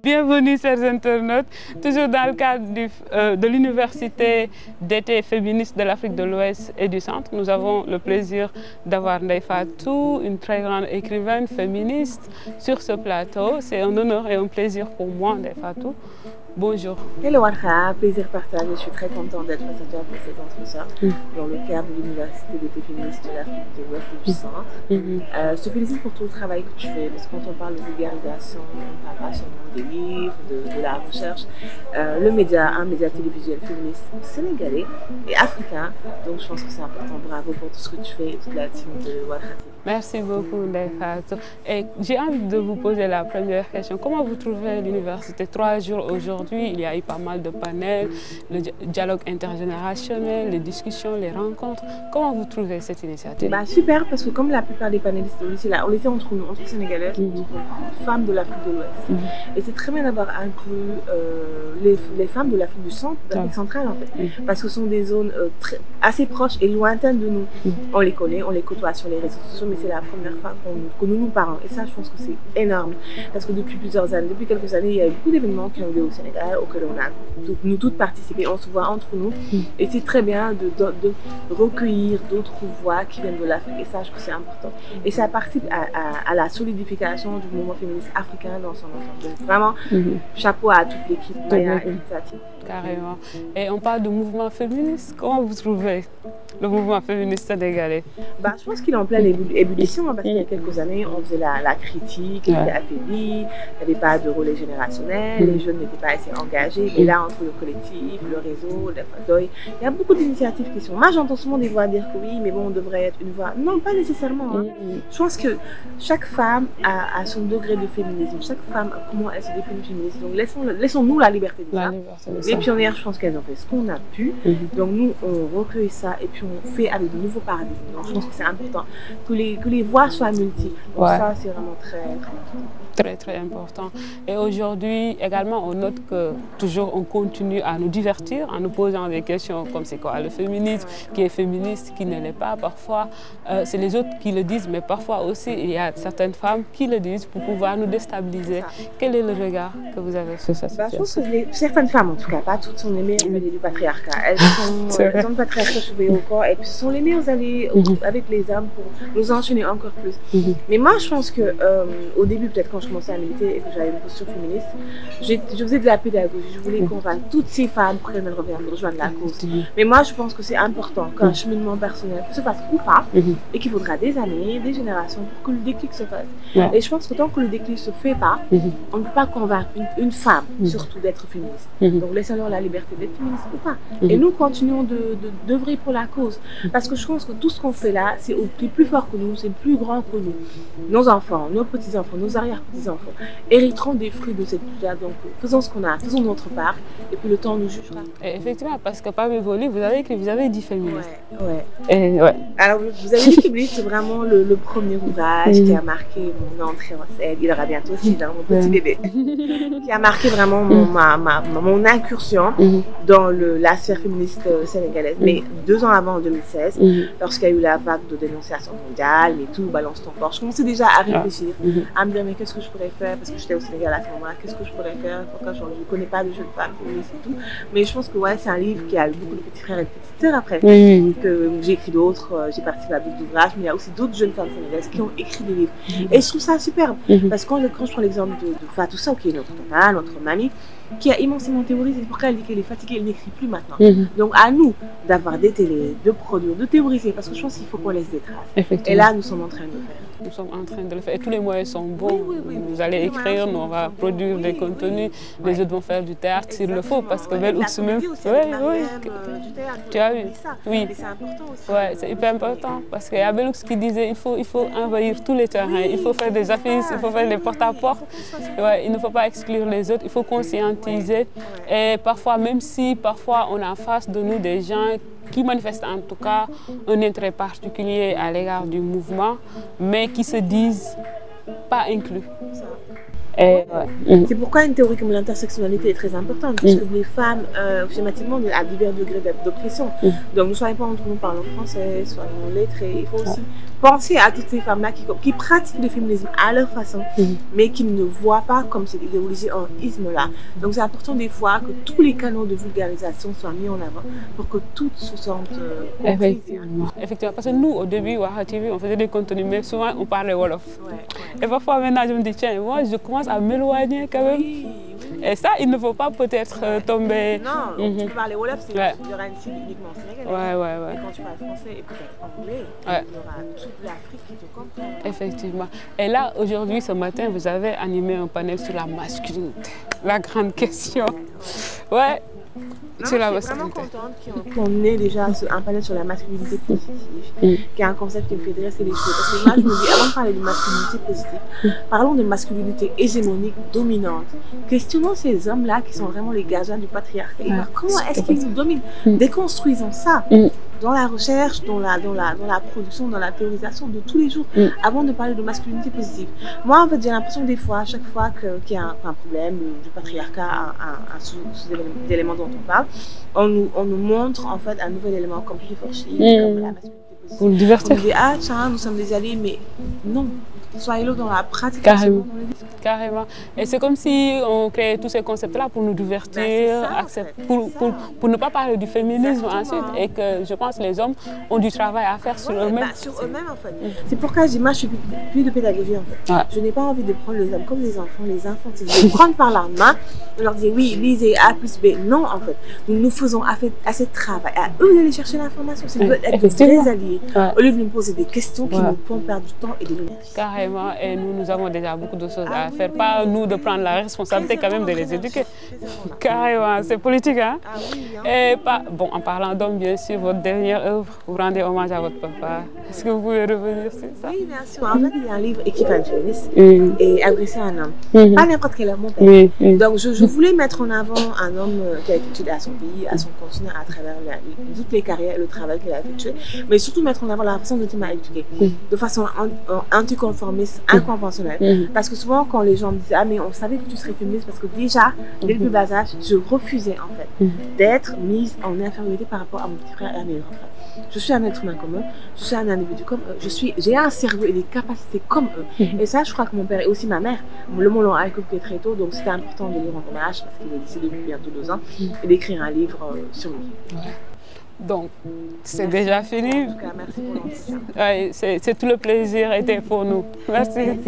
Bienvenue, chers internautes, toujours dans le cadre de l'Université d'été féministe de l'Afrique de l'Ouest et du Centre. Nous avons le plaisir d'avoir Ndeye Fatou, une très grande écrivaine féministe, sur ce plateau. C'est un honneur et un plaisir pour moi, Ndeye Fatou. Bonjour. Hello Warha, plaisir partagé. Je suis très contente d'être face à toi pour cet entretien dans le cadre de l'Université d'été féministe de l'Afrique de l'Ouest et du Centre. Je te félicite pour tout le travail que tu fais, parce que quand on parle de vulgarisation, on parle pas seulement des livres, de la recherche. Un média télévisuel féministe sénégalais et africain. Donc je pense que c'est important. Bravo pour tout ce que tu fais et toute la team de Warha. Merci beaucoup, Ndeye Fatou. Et j'ai envie de vous poser la première question. Comment vous trouvez l'université 3 jours aujourd'hui? Il y a eu pas mal de panels, le dialogue intergénérationnel, les discussions, les rencontres. Comment vous trouvez cette initiative? Super, parce que comme la plupart des panélistes au lycée, là, on était entre nous, entre Sénégalaises, entre femmes de l'Afrique de l'Ouest. Et c'est très bien d'avoir inclus les femmes de l'Afrique du Centre, de l'Afrique centrale en fait. Parce que ce sont des zones assez proches et lointaines de nous. On les connaît, on les côtoie sur les réseaux sociaux, mais c'est la première fois que nous parlons. Et ça, je pense que c'est énorme. Parce que depuis plusieurs années, depuis quelques années, il y a eu beaucoup d'événements qui ont eu lieu au Sénégal, auxquels on a nous toutes participé. On se voit entre nous. Et c'est très bien de recueillir d'autres voix qui viennent de l'Afrique. Et ça, je trouve que c'est important. Et ça participe à la solidification du mouvement féministe africain dans son ensemble. Donc vraiment, chapeau à toute l'équipe Maya et Tati. Carrément. Et on parle de mouvement féministe. Comment vous trouvez le mouvement féministe sénégalais? Je pense qu'il est en pleine ébullition, parce qu'il y a quelques années, on faisait la critique, il était affaibli, il n'y avait pas de relais générationnel, les jeunes n'étaient pas assez engagés. Et là, entre le collectif, le réseau, le FADOI, il y a beaucoup d'initiatives qui sont. Moi, j'entends souvent des voix dire que oui, mais bon, on devrait être une voix. Non, pas nécessairement. Je pense que chaque femme a son degré de féminisme. Chaque femme a comment elle se définit féministe. Donc, laissons-nous la liberté de ça. Les pionnières, je pense qu'elles ont fait ce qu'on a pu. Donc, nous, on recueille ça et puis on fait avec de nouveaux paradigmes. Donc, je pense que c'est important que les voix soient multiples. Donc, ça, c'est vraiment très important. Très, très important. Et aujourd'hui, également, on note que toujours on continue à nous divertir en nous posant des questions comme c'est quoi le féminisme, qui est féministe, qui ne l'est pas. Parfois, c'est les autres qui le disent, mais parfois aussi, il y a certaines femmes qui le disent pour pouvoir nous déstabiliser. Quel est le regard que vous avez sur cette situation? Je pense que certaines femmes, en tout cas, pas toutes, sont les meilleures alliées du patriarcat. Elles ont le patriarcat cheveux au corps et puis ce sont les meilleures alliées avec les hommes pour nous enchaîner encore plus. Mais moi, je pense que au début, peut-être quand je commençais à militer et que j'avais une posture féministe, je faisais de la pédagogie. Je voulais convaincre toutes ces femmes pour qu'elles rejoignent la cause. Mais moi, je pense que c'est important qu'un cheminement personnel se fasse ou pas, et qu'il faudra des années, des générations pour que le déclic se fasse. Et je pense que tant que le déclic ne se fait pas, on ne peut pas convaincre une femme, surtout, d'être féministe. Donc laissons-leur la liberté d'être féministe ou pas. Et nous continuons d'œuvrer pour la cause. Parce que je pense que tout ce qu'on fait là, c'est plus fort que nous, c'est plus grand que nous. Nos enfants, nos petits-enfants, nos arrière-petits-enfants hériteront des fruits de cette lutte-là. Donc faisons ce qu'on a, faisons notre part, et puis le temps nous jugera. Et effectivement, parce que parmi vos livres, vous avez dit féministe. Alors vous avez dit féministe, c'est vraiment le premier ouvrage qui a marqué mon entrée en scène. Il aura bientôt 6 ans, mon petit bébé. Qui a marqué vraiment mon incursion dans la sphère féministe sénégalaise. Mais 2 ans avant, en 2016, lorsqu'il y a eu la vague de dénonciation mondiale, mais tout, balance ton corps, je commençais déjà à réfléchir, à me dire mais qu'est-ce que je pourrais faire, parce que j'étais au Sénégal à ce moment-là, qu'est-ce que je pourrais faire, pourquoi je ne connais pas de jeunes femmes féministes et tout. Mais je pense que c'est un livre qui a eu beaucoup de petits frères et de petites sœurs après, que j'ai écrit d'autres, j'ai participé à d'autres ouvrages, mais il y a aussi d'autres jeunes femmes sénégalaises qui ont écrit des livres. Et je trouve ça superbe, parce que quand je prends l'exemple de Fatou Sow, qui est notre tata, notre mamie, qui a immensément théorisé, c'est pourquoi elle dit qu'elle est fatiguée, elle n'écrit plus maintenant. Donc à nous d'avoir des télés, de produire, de théoriser, parce que je pense qu'il faut qu'on laisse des traces. Et là, nous sommes en train de le faire. nous sommes en train de le faire. Et tous les moyens sont bons. Vous allez écrire, nous on va produire des contenus, les autres vont faire du théâtre s'il le faut, parce que Belle Oups même... Tu as vu? Oui. C'est important aussi. Ouais, c'est hyper important, parce qu'il y a Belle Oups qui disait il faut envahir tous les terrains, il faut faire des affiches, il faut faire des porte-à-porte. Ouais, il ne faut pas exclure les autres, il faut conscientiser. Et parfois, même si parfois on a en face de nous des gens qui manifestent en tout cas un intérêt particulier à l'égard du mouvement, mais qui se disent pas inclus. C'est pourquoi une théorie comme l'intersectionnalité est très importante, parce que les femmes, schématiquement, on est à divers degrés d'oppression. Donc ne soyons pas entre nous parlons français, soyons lettrés. Il faut aussi penser à toutes ces femmes-là qui pratiquent le féminisme à leur façon, mais qui ne voient pas comme c'est idéalisé en isme-là. Donc c'est important des fois que tous les canaux de vulgarisation soient mis en avant pour que toutes se sentent comprises. Effectivement, parce que nous, au début, Waha TV, on faisait des contenus, mais souvent on parlait Wolof. Et parfois maintenant, je me dis, tiens, moi je commence à m'éloigner quand même. Et ça, il ne faut pas peut-être tomber... Non, tu peux parler Wolof, c'est il y aura une cible uniquement sénégalaise. Et quand tu parles français et peut-être anglais, il y aura toute l'Afrique qui te comprend. Effectivement. Et là, aujourd'hui, ce matin, vous avez animé un panel sur la masculinité. La grande question. Ouais. Je suis vraiment contente qu'on ait déjà un panel sur la masculinité positive, qui est un concept qui me fait dresser les cheveux. Parce que moi, je me dis, avant de parler de masculinité positive, parlons de masculinité hégémonique, dominante. Questionnons ces hommes-là qui sont vraiment les gardiens du patriarcat. Et comment est-ce qu'ils nous dominent? Déconstruisons ça dans la recherche, dans la production, dans la théorisation de tous les jours, avant de parler de masculinité positive. Moi, en fait, j'ai l'impression des fois, à chaque fois qu'il y a un problème du patriarcat, un sous-élément dont on parle, on nous montre en fait un nouvel élément comme P4She, comme la masculinité positive. Pour le divertir. On dit, ah tiens, nous sommes des alliés, mais non. Soyez-le dans la pratique. Carrément. Carrément. Et c'est comme si on créait tous ces concepts-là pour nous divertir, pour ne pas parler du féminisme ensuite. Et que je pense que les hommes ont du travail à faire sur eux-mêmes. Sur eux-mêmes en fait. C'est pourquoi je dis, moi je suis plus de pédagogie en fait. Je n'ai pas envie de prendre les hommes comme les enfants, les infantiles. Je vais prendre par la main et leur dire oui, lisez A plus B. Non en fait. Nous faisons assez de travail. À eux d'aller chercher l'information. C'est être de vrais alliés. Au lieu de nous poser des questions qui nous font perdre du temps et de l'énergie. Et nous avons déjà beaucoup de choses à faire. Pas nous de prendre la responsabilité quand même de les éduquer. Carrément, c'est politique, hein? Et bon, en parlant d'hommes, bien sûr, votre dernière œuvre, vous rendez hommage à votre papa. Est-ce que vous pouvez revenir sur ça? Oui, bien sûr. En fait, il y a un livre équivalent féministe et adressé à un homme. Pas n'importe quel homme, mon père. Donc, je voulais mettre en avant un homme qui a étudié à son pays, à son continent, à travers toutes les carrières et le travail qu'il a effectué, mais surtout mettre en avant la façon dont il m'a éduqué, de façon anticonformiste, inconventionnelle. Parce que souvent, quand les gens me disaient, ah, mais on savait que tu serais féministe, parce que déjà, dès le plus bas âge, je refusais en fait d'être mise en infériorité par rapport à mon petit frère et à mes grands frères. Je suis un être humain comme eux, je suis un individu comme eux, j'ai un cerveau et des capacités comme eux. Et ça, je crois que mon père et aussi ma mère me l'ont inculqué très tôt, donc c'était important de lui rendre hommage parce qu'il est décédé depuis bientôt 2 ans et d'écrire un livre sur lui. Donc, c'est déjà fini. En tout cas, merci pour l'entretien. C'est tout le plaisir était pour nous. Merci.